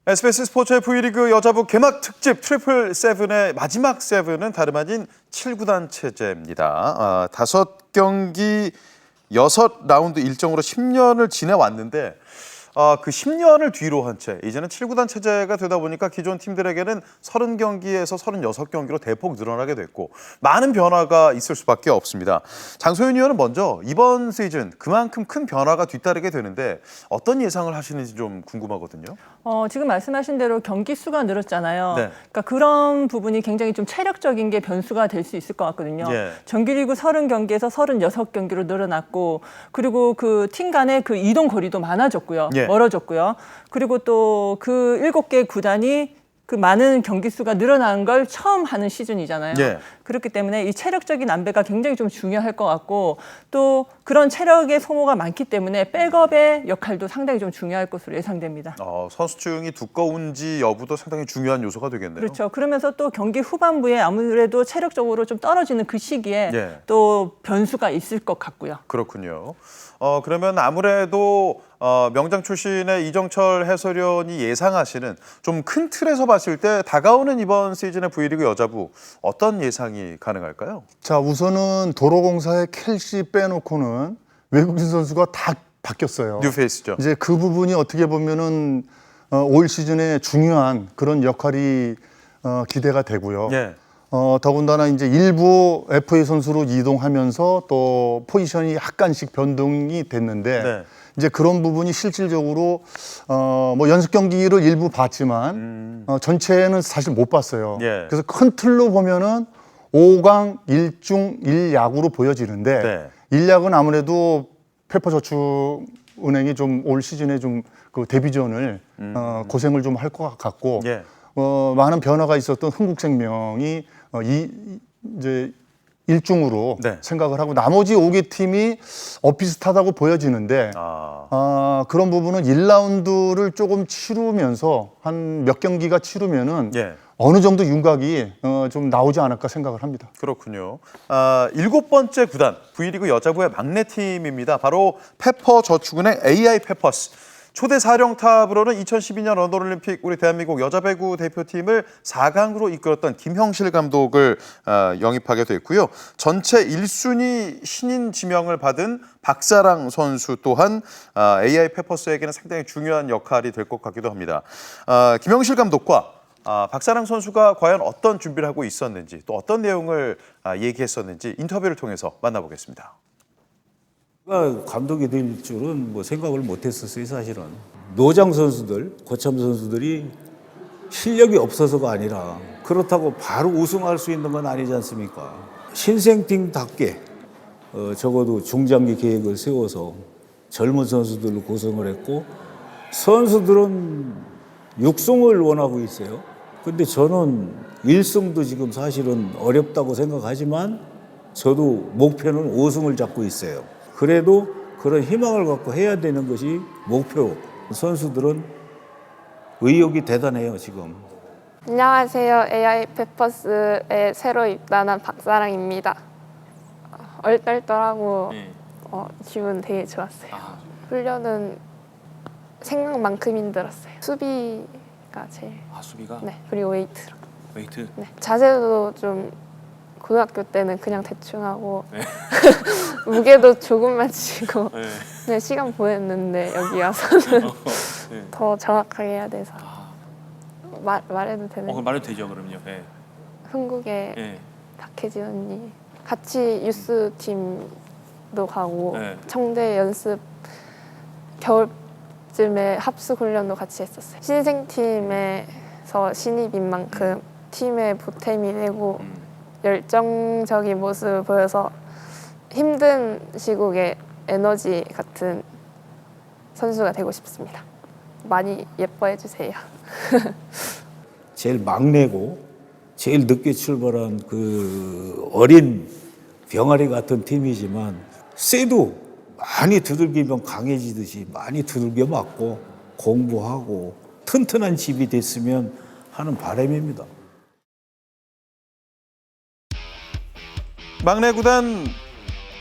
SBS 스포츠의 V리그 여자부 개막 특집 트리플 세븐의 마지막 세븐은 다름 아닌 7구단 체제입니다. 5경기 6라운드 일정으로 10년을 지내왔는데 그 10년을 뒤로 한 채 이제는 7구단 체제가 되다 보니까 기존 팀들에게는 30경기에서 36경기로 대폭 늘어나게 됐고 많은 변화가 있을 수밖에 없습니다. 장소연 의원은 먼저 이번 시즌 그만큼 큰 변화가 뒤따르게 되는데 어떤 예상을 하시는지 좀 궁금하거든요. 지금 말씀하신 대로 경기 수가 늘었잖아요. 네. 그러니까 그런 부분이 굉장히 좀 체력적인 게 변수가 될 수 있을 것 같거든요. 예. 정규리그 30경기에서 36경기로 늘어났고, 그리고 그 팀 간의 그 이동 거리도 많아졌고요. 예. 멀어졌고요. 그리고 또 그 7개 구단이 그 많은 경기 수가 늘어난 걸 처음 하는 시즌이잖아요. 예. 그렇기 때문에 이 체력적인 안배가 굉장히 좀 중요할 것 같고, 또 그런 체력의 소모가 많기 때문에 백업의 역할도 상당히 좀 중요할 것으로 예상됩니다. 선수층이 두꺼운지 여부도 상당히 중요한 요소가 되겠네요. 그렇죠. 그러면서 또 경기 후반부에 아무래도 체력적으로 좀 떨어지는 그 시기에 예. 또 변수가 있을 것 같고요. 그렇군요. 그러면 아무래도 명장 출신의 이정철 해설위원이 예상하시는 좀 큰 틀에서 봤을 때 다가오는 이번 시즌의 V리그 여자부 어떤 예상이 가능할까요? 자, 우선은 도로공사의 켈시 빼놓고는 외국인 선수가 다 바뀌었어요. 뉴페이스죠. 이제 그 부분이 어떻게 보면은 올 시즌에 중요한 그런 역할이 기대가 되고요. 예. 더군다나 이제 일부 FA 선수로 이동하면서 또 포지션이 약간씩 변동이 됐는데 네. 이제 그런 부분이 실질적으로 뭐 연습 경기를 일부 봤지만 전체는 사실 못 봤어요. 예. 그래서 큰 틀로 보면은 5강 1중 1약으로 보여지는데 네. 1약은 아무래도 페퍼저축은행이 좀 올 시즌에 좀 그 데뷔전을 고생을 좀 할 것 같고 예. 많은 변화가 있었던 흥국생명이 이제 1중으로 네. 생각을 하고 나머지 5개 팀이 비슷하다고 보여지는데 그런 부분은 1라운드를 조금 치르면서 한 몇 경기가 치르면은 예. 어느 정도 윤곽이 좀 나오지 않을까 생각을 합니다. 그렇군요. 7번째 구단 V리그 여자부의 막내 팀입니다. 바로 페퍼저축은행 AI 페퍼스. 초대 사령탑으로는 2012년 런던올림픽 우리 대한민국 여자 배구 대표팀을 4강으로 이끌었던 김형실 감독을 영입하게 됐고요. 전체 1순위 신인 지명을 받은 박사랑 선수 또한 AI 페퍼스에게는 상당히 중요한 역할이 될 것 같기도 합니다. 김형실 감독과 박사랑 선수가 과연 어떤 준비를 하고 있었는지 또 어떤 내용을 얘기했었는지 인터뷰를 통해서 만나보겠습니다. 감독이 될 줄은 뭐 생각을 못했었어요. 사실은 노장 선수들, 고참 선수들이 실력이 없어서가 아니라 그렇다고 바로 우승할 수 있는 건 아니지 않습니까? 신생팀답게 적어도 중장기 계획을 세워서 젊은 선수들로 구성을 했고 선수들은 6승을 원하고 있어요. 근데 저는 1승도 지금 사실은 어렵다고 생각하지만 저도 목표는 5승을 잡고 있어요. 그래도 그런 희망을 갖고 해야 되는 것이 목표. 선수들은 의욕이 대단해요, 지금. 안녕하세요. AI 페퍼스에 새로 입단한 박사랑입니다. 얼떨떨하고 기분 되게 좋았어요. 훈련은 생각만큼 힘들었어요. 수비가 제일. 수비가? 네, 그리고 웨이트. 웨이트? 네, 자세도 좀 고등학교 때는 그냥 대충 하고 네. 무게도 조금만 치고 네. 그냥 시간 보냈는데 여기 와서는 네. 더 정확하게 해야 돼서 말해도 되나요? 그럼 말해도 되죠, 그럼요. 네. 흥국의 네. 박혜진 언니 같이 유스 팀도 가고 네. 청대 연습 겨울쯤에 합숙 훈련도 같이 했었어요. 신생팀에서 신입인 만큼 팀의 보탬이 되고 열정적인 모습을 보여서 힘든 시국에 에너지 같은 선수가 되고 싶습니다. 많이 예뻐해 주세요. 제일 막내고 제일 늦게 출발한 그 어린 병아리 같은 팀이지만 쎄도 많이 두들기면 강해지듯이 많이 두들겨 맞고 공부하고 튼튼한 집이 됐으면 하는 바람입니다. 막내 구단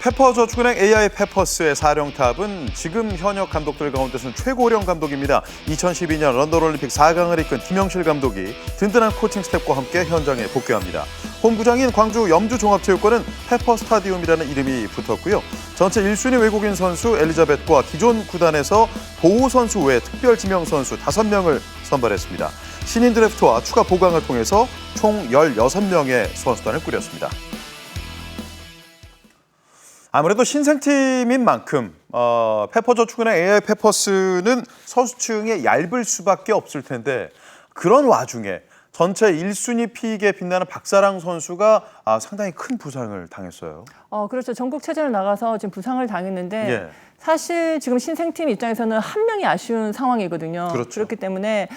페퍼저축은행 AI 페퍼스의 사령탑은 지금 현역 감독들 가운데서는 최고령 감독입니다. 2012년 런던 올림픽 4강을 이끈 김영실 감독이 든든한 코칭 스태프와 함께 현장에 복귀합니다. 홈구장인 광주 염주종합체육관은 페퍼 스타디움이라는 이름이 붙었고요. 전체 1순위 외국인 선수 엘리자벳과 기존 구단에서 보호 선수 외 특별 지명 선수 5명을 선발했습니다. 신인 드래프트와 추가 보강을 통해서 총 16명의 선수단을 꾸렸습니다. 아무래도 신생팀인 만큼 페퍼저축은행 AI 페퍼스는 선수층이 얇을 수밖에 없을 텐데 그런 와중에 전체 1순위 픽에 빛나는 박사랑 선수가 상당히 큰 부상을 당했어요. 그렇죠. 전국체전을 나가서 지금 부상을 당했는데 예. 사실 지금 신생팀 입장에서는 한 명이 아쉬운 상황이거든요. 그렇죠. 그렇기 때문에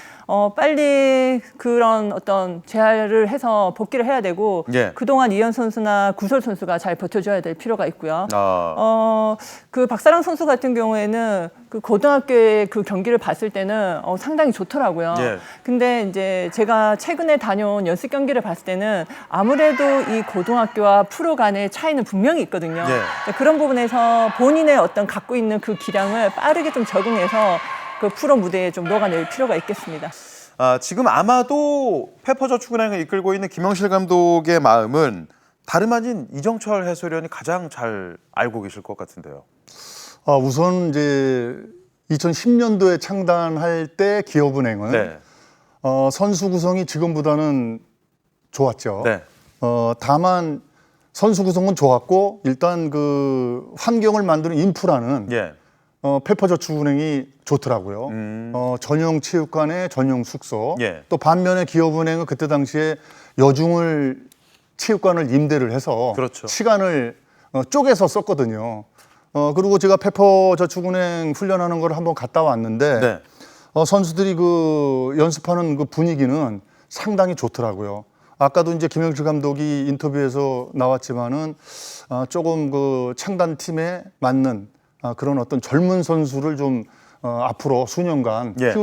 빨리 그런 어떤 재활을 해서 복귀를 해야 되고 예. 그동안 이현 선수나 구설 선수가 잘 버텨줘야 될 필요가 있고요. 아. 그 박사랑 선수 같은 경우에는 그 고등학교의 그 경기를 봤을 때는 상당히 좋더라고요. 예. 근데 이제 제가 최근에 다녀온 연습 경기를 봤을 때는 아무래도 이 고등학교와 프로 간의 차이는 분명히 있거든요. 예. 그런 부분에서 본인의 어떤 갖고 있는 그 기량을 빠르게 좀 적응해서 그 프로 무대에 좀 녹아낼 필요가 있겠습니다. 지금 아마도 페퍼저축은행을 이끌고 있는 김영실 감독의 마음은 다름 아닌 이정철 해설위원이 가장 잘 알고 계실 것 같은데요. 우선 이제 2010년도에 창단할 때 기업은행은 네. 선수 구성이 지금보다는 좋았죠. 네. 다만 선수 구성은 좋았고 일단 그 환경을 만드는 인프라는 예. 페퍼저축은행이 좋더라고요. 전용 체육관에 전용 숙소. 예. 또 반면에 기업은행은 그때 당시에 여중을 체육관을 임대를 해서 그렇죠. 시간을 쪼개서 썼거든요. 그리고 제가 페퍼저축은행 훈련하는 걸 한번 갔다 왔는데 네. 선수들이 그 연습하는 그 분위기는 상당히 좋더라고요. 아까도 이제 김영실 감독이 인터뷰에서 나왔지만은 조금 그 창단 팀에 맞는 그런 어떤 젊은 선수를 좀 앞으로 수년간 예.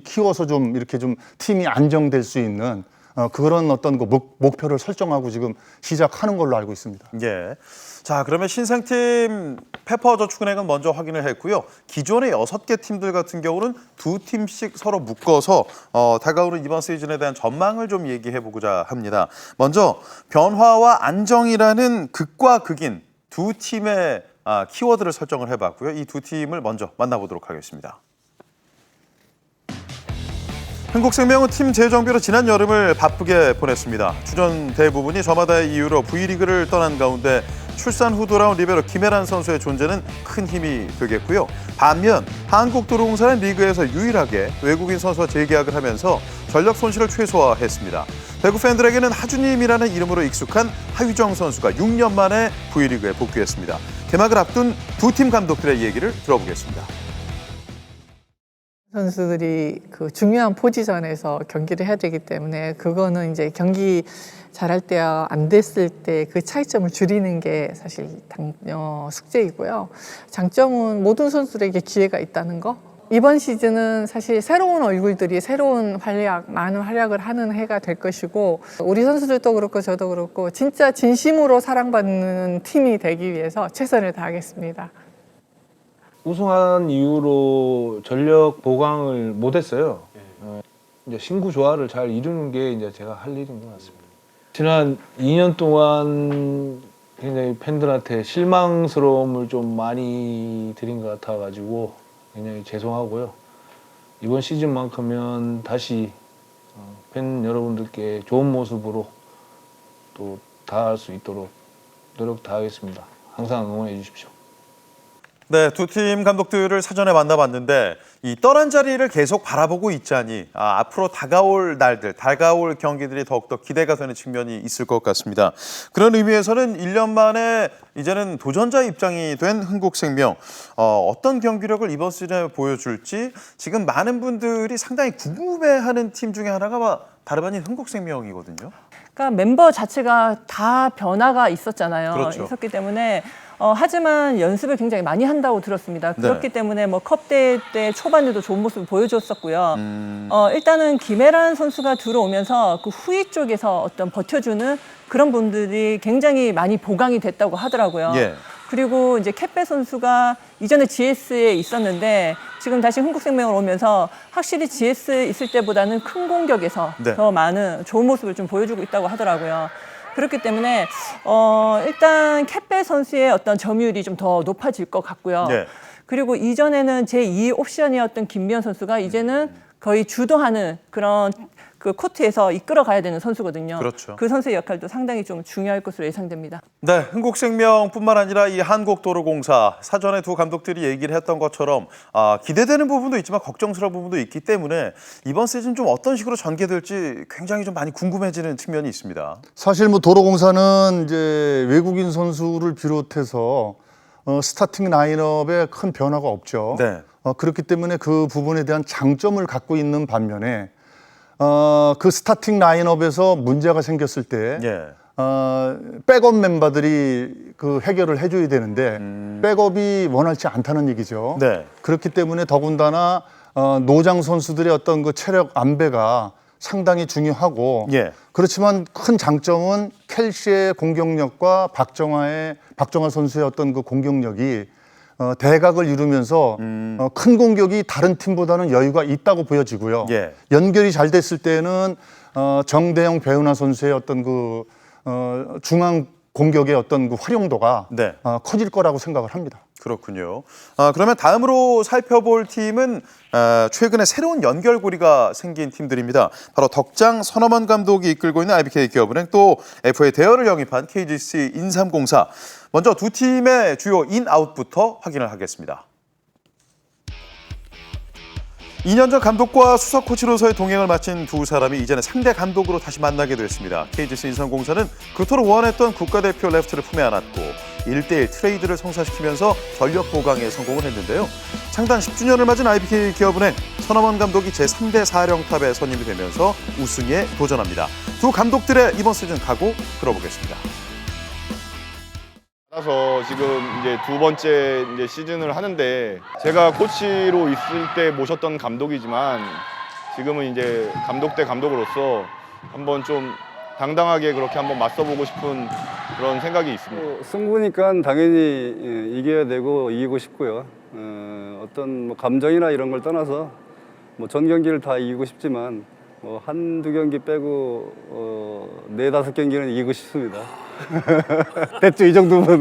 키워서 좀 이렇게 좀 팀이 안정될 수 있는 그런 어떤 그 목표를 설정하고 지금 시작하는 걸로 알고 있습니다. 예. 자, 그러면 신생팀 페퍼저축은행은 먼저 확인을 했고요. 기존의 6개 팀들 같은 경우는 2팀씩 서로 묶어서 다가오는 이번 시즌에 대한 전망을 좀 얘기해보고자 합니다. 먼저 변화와 안정이라는 극과 극인 두 팀의 키워드를 설정을 해봤고요. 이 두 팀을 먼저 만나보도록 하겠습니다. 흥국생명은 팀 재정비로 지난 여름을 바쁘게 보냈습니다. 주전 대부분이 저마다의 이유로 V리그를 떠난 가운데 출산 후 돌아온 리베로 김혜란 선수의 존재는 큰 힘이 되겠고요. 반면 한국도로공사는 리그에서 유일하게 외국인 선수와 재계약을 하면서 전력 손실을 최소화했습니다. 배구 팬들에게는 하주님이라는 이름으로 익숙한 하유정 선수가 6년 만에 V리그에 복귀했습니다. 개막을 앞둔 두 팀 감독들의 얘기를 들어보겠습니다. 선수들이 그 중요한 포지션에서 경기를 해야 되기 때문에 그거는 이제 경기 잘할 때와 안 됐을 때 그 차이점을 줄이는 게 사실 숙제이고요. 장점은 모든 선수들에게 기회가 있다는 거. 이번 시즌은 사실 새로운 얼굴들이 새로운 많은 활약을 하는 해가 될 것이고 우리 선수들도 그렇고 저도 그렇고 진짜 진심으로 사랑받는 팀이 되기 위해서 최선을 다하겠습니다. 우승한 이후로 전력 보강을 못했어요. 이제 신구 조화를 잘 이루는 게 이제 제가 할 일인 것 같습니다. 지난 2년 동안 굉장히 팬들한테 실망스러움을 좀 많이 드린 것 같아가지고 굉장히 죄송하고요. 이번 시즌만큼은 다시 팬 여러분들께 좋은 모습으로 또 다할 수 있도록 노력 다하겠습니다. 항상 응원해 주십시오. 네, 두 팀 감독들을 사전에 만나봤는데 이 떠난 자리를 계속 바라보고 있자니 앞으로 다가올 날들, 다가올 경기들이 더욱더 기대가 되는 측면이 있을 것 같습니다. 그런 의미에서는 1년 만에 이제는 도전자 입장이 된 흥국생명, 어떤 경기력을 이번 시즌에 보여줄지 지금 많은 분들이 상당히 궁금해하는 팀 중에 하나가 다름 아닌 흥국생명이거든요. 그러니까 멤버 자체가 다 변화가 있었잖아요. 그렇죠. 있었기 때문에 하지만 연습을 굉장히 많이 한다고 들었습니다. 그렇기 때문에 뭐 컵대회 때 초반에도 좋은 모습을 보여줬었고요. 일단은 김혜란 선수가 들어오면서 그 후위 쪽에서 어떤 버텨주는 그런 분들이 굉장히 많이 보강이 됐다고 하더라고요. 예. 그리고 이제 캣배 선수가 이전에 GS에 있었는데 지금 다시 흥국생명을 오면서 확실히 GS 있을 때보다는 큰 공격에서 네. 더 많은 좋은 모습을 좀 보여주고 있다고 하더라고요. 그렇기 때문에 일단 캣배 선수의 어떤 점유율이 좀 더 높아질 것 같고요. 네. 그리고 이전에는 제2 옵션이었던 김미연 선수가 이제는 거의 주도하는 그런 그 코트에서 이끌어 가야 되는 선수거든요. 그렇죠. 그 선수의 역할도 상당히 좀 중요할 것으로 예상됩니다. 네, 흥국생명뿐만 아니라 이 한국도로공사 사전에 두 감독들이 얘기를 했던 것처럼 기대되는 부분도 있지만 걱정스러운 부분도 있기 때문에 이번 시즌 좀 어떤 식으로 전개될지 굉장히 좀 많이 궁금해지는 측면이 있습니다. 사실 뭐 도로공사는 이제 외국인 선수를 비롯해서 스타팅 라인업에 큰 변화가 없죠. 네. 그렇기 때문에 그 부분에 대한 장점을 갖고 있는 반면에 그 스타팅 라인업에서 문제가 생겼을 때 예. 백업 멤버들이 그 해결을 해줘야 되는데 백업이 원활치 않다는 얘기죠. 네. 그렇기 때문에 더군다나 노장 선수들의 어떤 그 체력 안배가 상당히 중요하고 예. 그렇지만 큰 장점은 켈시의 공격력과 박정하 선수의 어떤 그 공격력이 대각을 이루면서 큰 공격이 다른 팀보다는 여유가 있다고 보여지고요. 예. 연결이 잘 됐을 때는 정대영, 배은하 선수의 어떤 그 중앙 공격의 어떤 그 활용도가 네. 커질 거라고 생각을 합니다. 그렇군요. 그러면 다음으로 살펴볼 팀은 최근에 새로운 연결고리가 생긴 팀들입니다. 바로 덕장 선엄원 감독이 이끌고 있는 IBK 기업은행 또 FA 대여를 영입한 KGC 인삼공사. 먼저 두 팀의 주요 인아웃부터 확인을 하겠습니다. 2년 전 감독과 수석 코치로서의 동행을 마친 두 사람이 이제는 상대 감독으로 다시 만나게 됐습니다. KGC 인삼공사는 그토록 원했던 국가대표 레프트를 품에 안았고 1대1 트레이드를 성사시키면서 전력 보강에 성공을 했는데요. 창단 10주년을 맞은 IBK 기업은행 선엄원 감독이 제3대 사령탑에 선임이 되면서 우승에 도전합니다. 두 감독들의 이번 시즌 각오 들어보겠습니다. 따라서 지금 이제 두 번째 이제 시즌을 하는데 제가 코치로 있을 때 모셨던 감독이지만 지금은 이제 감독 대 감독으로서 한번 좀 당당하게 그렇게 한번 맞서보고 싶은 그런 생각이 있습니다. 승부니까 당연히 이겨야 되고 이기고 싶고요. 어떤 뭐 감정이나 이런 걸 떠나서 뭐 전 경기를 다 이기고 싶지만 뭐 한두 경기 빼고 4-5경기는 이기고 싶습니다. 됐죠, 이 정도면.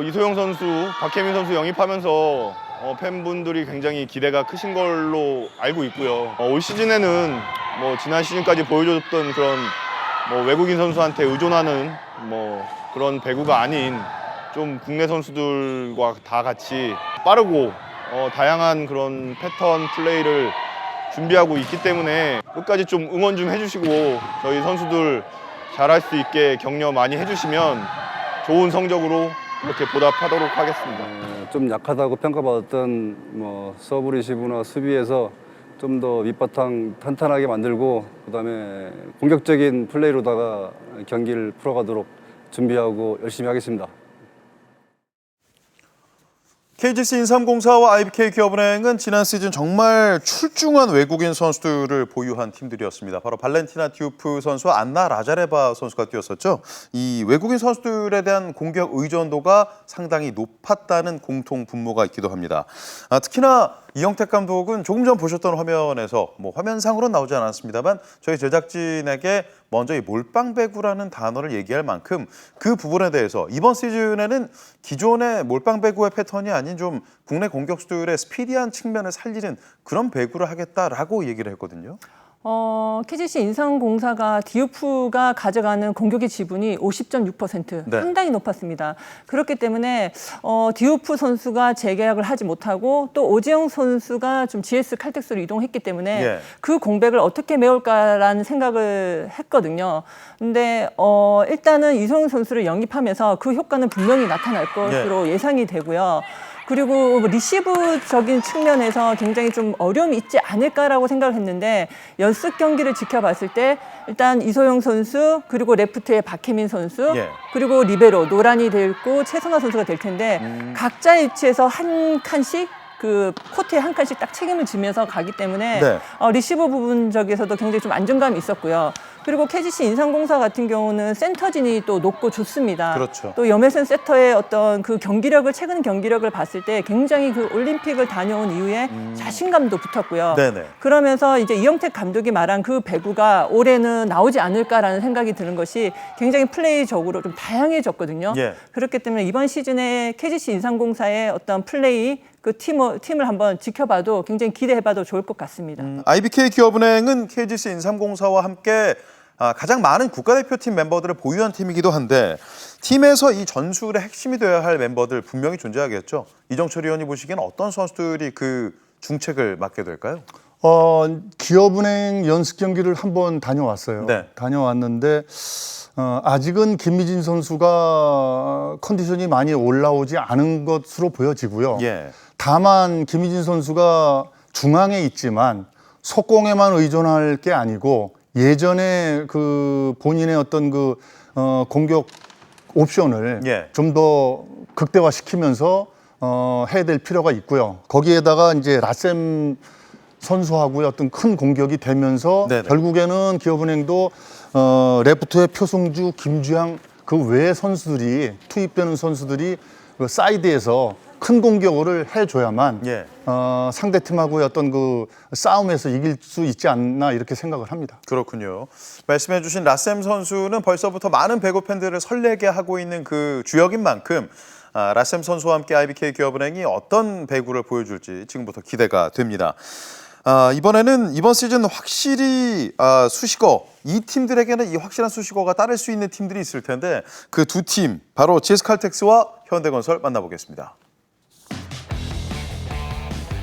이소영 선수, 박혜민 선수 영입하면서 팬분들이 굉장히 기대가 크신 걸로 알고 있고요. 올 시즌에는 뭐 지난 시즌까지 보여줬던 그런 뭐 외국인 선수한테 의존하는 뭐 그런 배구가 아닌 좀 국내 선수들과 다 같이 빠르고 다양한 그런 패턴 플레이를 준비하고 있기 때문에 끝까지 좀 응원 좀 해주시고 저희 선수들 잘할 수 있게 격려 많이 해주시면 좋은 성적으로 그렇게 보답하도록 하겠습니다. 좀 약하다고 평가받았던 뭐 서브 리시브나 수비에서 좀 더 밑바탕 탄탄하게 만들고 그다음에 공격적인 플레이로다가 경기를 풀어가도록 준비하고 열심히 하겠습니다. KGC 인삼공사와 IBK 기업은행은 지난 시즌 정말 출중한 외국인 선수들을 보유한 팀들이었습니다. 바로 발렌티나 디우프 선수와 안나 라자레바 선수가 뛰었었죠. 이 외국인 선수들에 대한 공격 의존도가 상당히 높았다는 공통 분모가 있기도 합니다. 특히나 이영택 감독은 조금 전 보셨던 화면에서 화면상으로는 나오지 않았습니다만 저희 제작진에게 먼저 이 몰빵배구라는 단어를 얘기할 만큼 그 부분에 대해서 이번 시즌에는 기존의 몰빵배구의 패턴이 아닌 좀 국내 공격수들의 스피디한 측면을 살리는 그런 배구를 하겠다라고 얘기를 했거든요. KGC 인삼공사가 디우프가 가져가는 공격의 지분이 50.6% 네. 상당히 높았습니다. 그렇기 때문에 디우프 선수가 재계약을 하지 못하고 또 오지영 선수가 좀 GS 칼텍스로 이동했기 때문에 예. 그 공백을 어떻게 메울까라는 생각을 했거든요. 근데 일단은 이소영 선수를 영입하면서 그 효과는 분명히 나타날 것으로 예상이 되고요. 그리고 리시브적인 측면에서 굉장히 좀 어려움이 있지 않을까라고 생각을 했는데 연습 경기를 지켜봤을 때 일단 이소영 선수 그리고 레프트의 박혜민 선수 그리고 리베로 노란이 될 고 최선화 선수가 될 텐데 각자의 위치에서 한 칸씩 그 코트에 한 칸씩 딱 책임을 지면서 가기 때문에 네. 리시브 부분적에서도 굉장히 좀 안정감이 있었고요. 그리고 KGC 인삼공사 같은 경우는 센터진이 또 높고 좋습니다. 그렇죠. 또 염혜선 세터의 어떤 그 경기력을 최근 경기력을 봤을 때 굉장히 그 올림픽을 다녀온 이후에 자신감도 붙었고요. 네네. 그러면서 이제 이영택 감독이 말한 그 배구가 올해는 나오지 않을까라는 생각이 드는 것이 굉장히 플레이적으로 좀 다양해졌거든요. 예. 그렇기 때문에 이번 시즌에 KGC 인삼공사의 어떤 플레이 그 팀을 한번 지켜봐도 굉장히 기대해봐도 좋을 것 같습니다. IBK 기업은행은 KGC 인삼공사와 함께 가장 많은 국가대표팀 멤버들을 보유한 팀이기도 한데 팀에서 이 전술의 핵심이 되어야 할 멤버들 분명히 존재하겠죠. 이정철 의원이 보시기엔 어떤 선수들이 그 중책을 맡게 될까요? 기업은행 연습 경기를 한번 다녀왔어요. 네. 다녀왔는데 아직은 김미진 선수가 컨디션이 많이 올라오지 않은 것으로 보여지고요. 예. 다만 김미진 선수가 중앙에 있지만 속공에만 의존할 게 아니고 예전에 그 본인의 어떤 그 공격 옵션을 예. 좀 더 극대화시키면서 해야 될 필요가 있고요. 거기에다가 이제 라셈 선수하고의 어떤 큰 공격이 되면서 네네. 결국에는 기업은행도 레프트의 표승주, 김주향 그 외의 선수들이 투입되는 선수들이 그 사이드에서 큰 공격을 해줘야만 예. 상대팀하고의 어떤 그 싸움에서 이길 수 있지 않나 이렇게 생각을 합니다. 그렇군요. 말씀해 주신 라셈 선수는 벌써부터 많은 배구 팬들을 설레게 하고 있는 그 주역인 만큼 라셈 선수와 함께 IBK 기업은행이 어떤 배구를 보여줄지 지금부터 기대가 됩니다. 이번에는 이번 시즌 확실히 수식어, 이 팀들에게는 이 확실한 수식어가 따를 수 있는 팀들이 있을 텐데 그 두 팀, 바로 GS칼텍스와 현대건설 만나보겠습니다.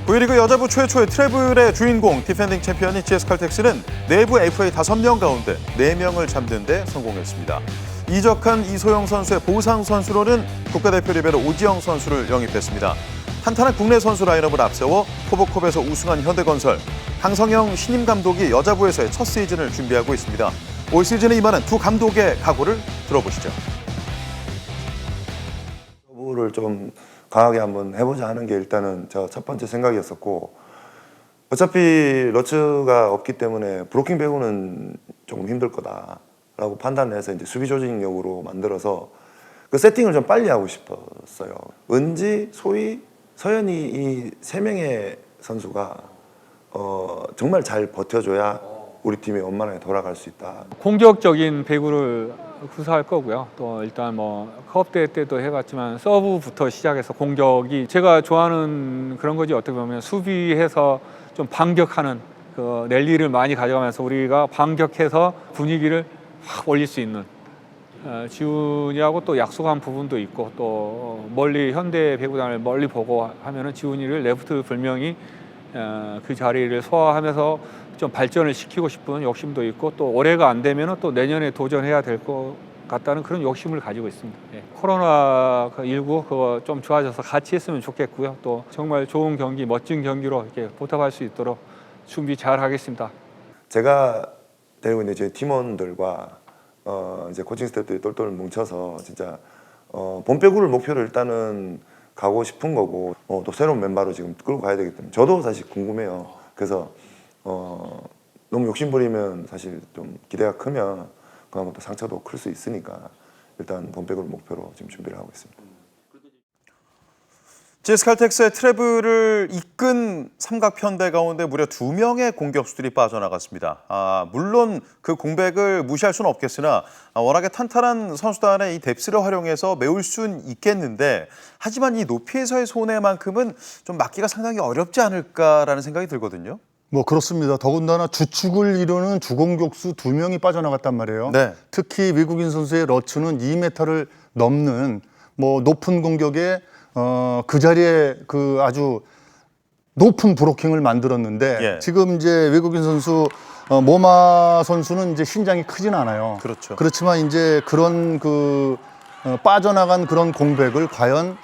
V리그 여자부 최초의 트래블의 주인공 디펜딩 챔피언인 GS칼텍스는 내부 FA 5명 가운데 4명을 잡는 데 성공했습니다. 이적한 이소영 선수의 보상 선수로는 국가대표 리베로 오지영 선수를 영입했습니다. 탄탄한 국내 선수 라인업을 앞세워 포보컵에서 우승한 현대건설, 강성영 신임 감독이 여자부에서의 첫 시즌을 준비하고 있습니다. 올 시즌에 임하는 두 감독의 각오를 들어보시죠. 를 좀 강하게 한번 해보자 하는 게 일단은 저 첫 번째 생각이었었고, 어차피 러츠가 없기 때문에 브로킹 배구는 조금 힘들 거다라고 판단을 해서 이제 수비 조직력으로 만들어서 그 세팅을 좀 빨리 하고 싶었어요. 은지, 소희, 서연이 이 세 명의 선수가 정말 잘 버텨줘야 우리 팀이 원만하게 돌아갈 수 있다. 공격적인 배구를 구사할 거고요. 또 일단 뭐 컵대회 때도 해봤지만 서브부터 시작해서 공격이 제가 좋아하는 그런 거지. 어떻게 보면 수비해서 좀 반격하는 그 랠리를 많이 가져가면서 우리가 반격해서 분위기를 확 올릴 수 있는 지훈이하고 또 약속한 부분도 있고, 또 멀리 현대 배구단을 멀리 보고 하면은 지훈이를 레프트 불명이 그 자리를 소화하면서 좀 발전을 시키고 싶은 욕심도 있고, 또 올해가 안 되면은 또 내년에 도전해야 될 것 같다는 그런 욕심을 가지고 있습니다. 코로나19 그거 좀 좋아져서 같이 했으면 좋겠고요. 또 정말 좋은 경기, 멋진 경기로 이렇게 보답할 수 있도록 준비 잘 하겠습니다. 제가 데리고 있는 제 팀원들과 이제 코칭 스태프들이 똘똘 뭉쳐서 진짜 본배구를 목표로 일단은 가고 싶은 거고, 또 새로운 멤버로 지금 끌고 가야 되기 때문에 저도 사실 궁금해요. 그래서 너무 욕심부리면 사실 좀 기대가 크면 그다음에 또 상처도 클 수 있으니까 일단 본배구를 목표로 지금 준비를 하고 있습니다. GS칼텍스의 트래블을 이끈 삼각편대 가운데 무려 2명의 공격수들이 빠져나갔습니다. 물론 그 공백을 무시할 수는 없겠으나 워낙에 탄탄한 선수단의 이 뎁스를 활용해서 메울 수는 있겠는데, 하지만 이 높이에서의 손해만큼은 좀 막기가 상당히 어렵지 않을까라는 생각이 들거든요. 뭐 그렇습니다. 더군다나 주축을 이루는 주공격수 2명이 빠져나갔단 말이에요. 네. 특히 외국인 선수의 러츠는 2m를 넘는 뭐 높은 공격에 그 자리에 그 아주 높은 브로킹을 만들었는데, 예. 지금 이제 외국인 선수 모마 선수는 이제 신장이 크진 않아요. 그렇죠. 그렇지만 이제 그런 그 빠져나간 그런 공백을 과연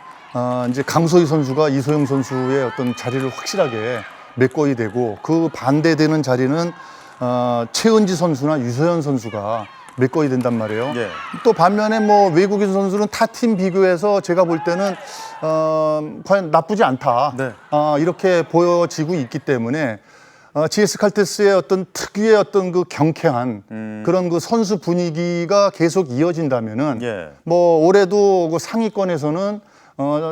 이제 강소희 선수가 이소영 선수의 어떤 자리를 확실하게 메꿔야 되고, 그 반대되는 자리는 최은지 선수나 유서연 선수가 메꿔야 된단 말이에요. 예. 또 반면에 뭐 외국인 선수는 타 팀 비교해서 제가 볼 때는 과연 나쁘지 않다. 네. 이렇게 보여지고 있기 때문에 GS 칼텍스의 어떤 특유의 어떤 그 경쾌한 그런 그 선수 분위기가 계속 이어진다면은 예. 뭐 올해도 그 상위권에서는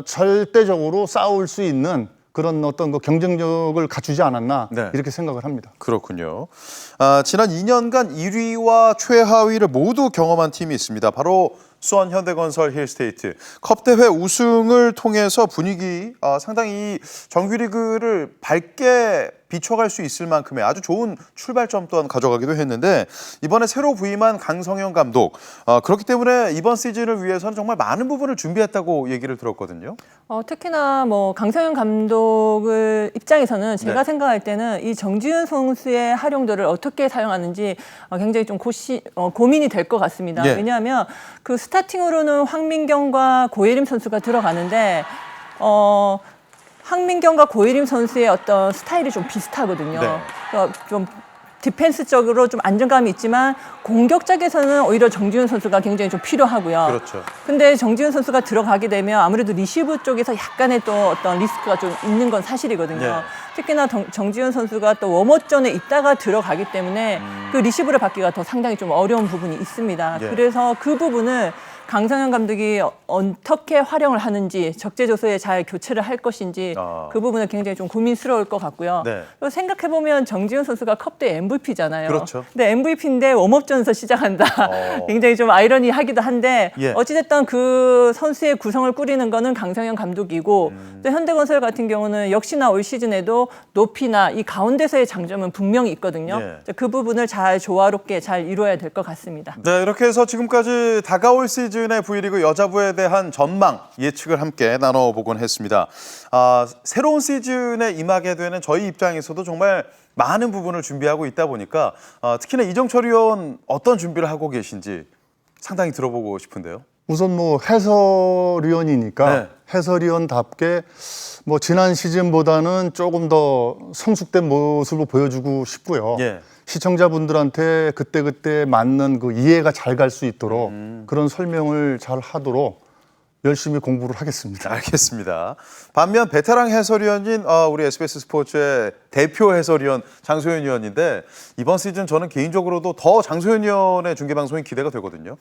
절대적으로 싸울 수 있는 그런 어떤 그 경쟁력을 갖추지 않았나 네. 이렇게 생각을 합니다. 그렇군요. 지난 2년간 1위와 최하위를 모두 경험한 팀이 있습니다. 바로 수원 현대건설 힐스테이트. 컵 대회 우승을 통해서 분위기 상당히 정규리그를 밝게 비춰갈 수 있을 만큼의 아주 좋은 출발점 또한 가져가기도 했는데 이번에 새로 부임한 강성현 감독 그렇기 때문에 이번 시즌을 위해서는 정말 많은 부분을 준비했다고 얘기를 들었거든요. 특히나 뭐 강성현 감독을 입장에서는 제가 네. 생각할 때는 이 정지훈 선수의 활용도를 어떻게 사용하는지 굉장히 좀 고민이 될 것 같습니다. 예. 왜냐하면 그 스타팅으로는 황민경과 고예림 선수가 들어가는데 황민경과 고예림 선수의 어떤 스타일이 좀 비슷하거든요. 네. 좀 디펜스적으로 좀 안정감이 있지만 공격적에서는 오히려 정지훈 선수가 굉장히 좀 필요하고요. 그렇죠. 근데 정지훈 선수가 들어가게 되면 아무래도 리시브 쪽에서 약간의 또 어떤 리스크가 좀 있는 건 사실이거든요. 네. 특히나 정지훈 선수가 또 웜업존에 있다가 들어가기 때문에 그 리시브를 받기가 더 상당히 좀 어려운 부분이 있습니다. 예. 그래서 그 부분을 강성현 감독이 어떻게 활용을 하는지 적재적소에 잘 교체를 할 것인지 그 부분은 굉장히 좀 고민스러울 것 같고요. 네. 그리고 생각해보면 정지훈 선수가 컵대 MVP잖아요. 그렇죠. 근데 MVP인데 웜업전에서 시작한다. 굉장히 좀 아이러니하기도 한데 예. 어찌됐든 그 선수의 구성을 꾸리는 거는 강성현 감독이고 또 현대건설 같은 경우는 역시나 올 시즌에도 높이나 이 가운데서의 장점은 분명히 있거든요. 예. 그 부분을 잘 조화롭게 잘 이루어야 될 것 같습니다. 네, 이렇게 해서 지금까지 다가올 시즌의 V리그 여자부에 대한 전망, 예측을 함께 나눠보곤 했습니다. 새로운 시즌에 임하게 되는 저희 입장에서도 정말 많은 부분을 준비하고 있다 보니까 특히나 이정철 의원 어떤 준비를 하고 계신지 상당히 들어보고 싶은데요. 우선 뭐 해설위원이니까 네. 해설위원답게 뭐 지난 시즌보다는 조금 더 성숙된 모습을 보여주고 싶고요. 예. 시청자분들한테 그때그때 맞는 그 이해가 잘 갈 수 있도록 그런 설명을 잘 하도록 열심히 공부를 하겠습니다. 알겠습니다. 반면 베테랑 해설위원인 우리 SBS 스포츠의 대표 해설위원 장소연 위원인데 이번 시즌 저는 개인적으로도 더 장소연 위원의 중계방송이 기대가 되거든요.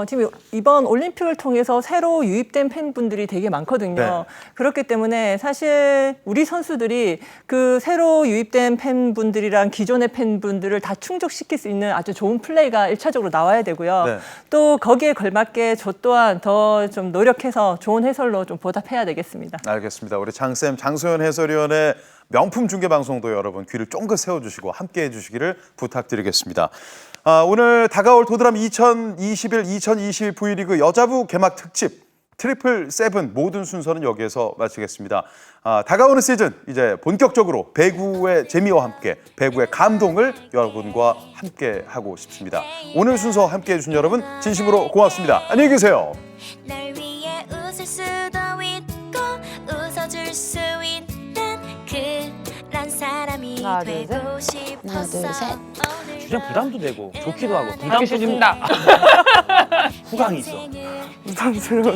지금 이번 올림픽을 통해서 새로 유입된 팬분들이 되게 많거든요. 네. 그렇기 때문에 사실 우리 선수들이 그 새로 유입된 팬분들이랑 기존의 팬분들을 다 충족시킬 수 있는 아주 좋은 플레이가 1차적으로 나와야 되고요. 네. 또 거기에 걸맞게 저 또한 더 좀 노력해서 좋은 해설로 좀 보답해야 되겠습니다. 알겠습니다. 우리 장쌤 장소연 해설위원의 명품 중계방송도 여러분 귀를 쫑긋 세워주시고 함께해 주시기를 부탁드리겠습니다. 오늘 다가올 도드람 2021-2022 V리그 여자부 개막 특집 트리플 세븐 모든 순서는 여기에서 마치겠습니다. 다가오는 시즌 이제 본격적으로 배구의 재미와 함께 배구의 감동을 여러분과 함께 하고 싶습니다. 오늘 순서 함께해 주신 여러분 진심으로 고맙습니다. 안녕히 계세요. 널 위해 웃을 수도 있고 웃어줄 수 있는 그런 사람이 하나, 둘, 되고 싶었어. 주장 부담도 되고 좋기도 하고 부담도 준다. 후광이 있어. 부담스러워.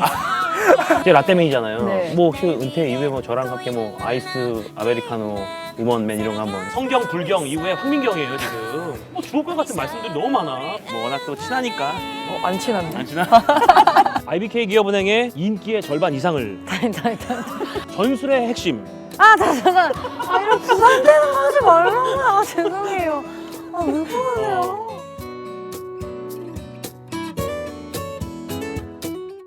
제 라떼맨이잖아요. 네. 뭐 혹시 은퇴 이후에 뭐 저랑 함께 뭐 아이스 아메리카노 우먼맨 이런 거 한번 성경 불경 이후에 황민경이에요 지금. 뭐 죽을 것 같은 말씀들이 너무 많아. 뭐 워낙 또 친하니까. 안 친한데. 안 친하? IBK 기업은행의 인기의 절반 이상을. 전술의 핵심. 잠깐. 이런 부담되는 거 하지 말라고요. 죄송해요. 왜 그러세요?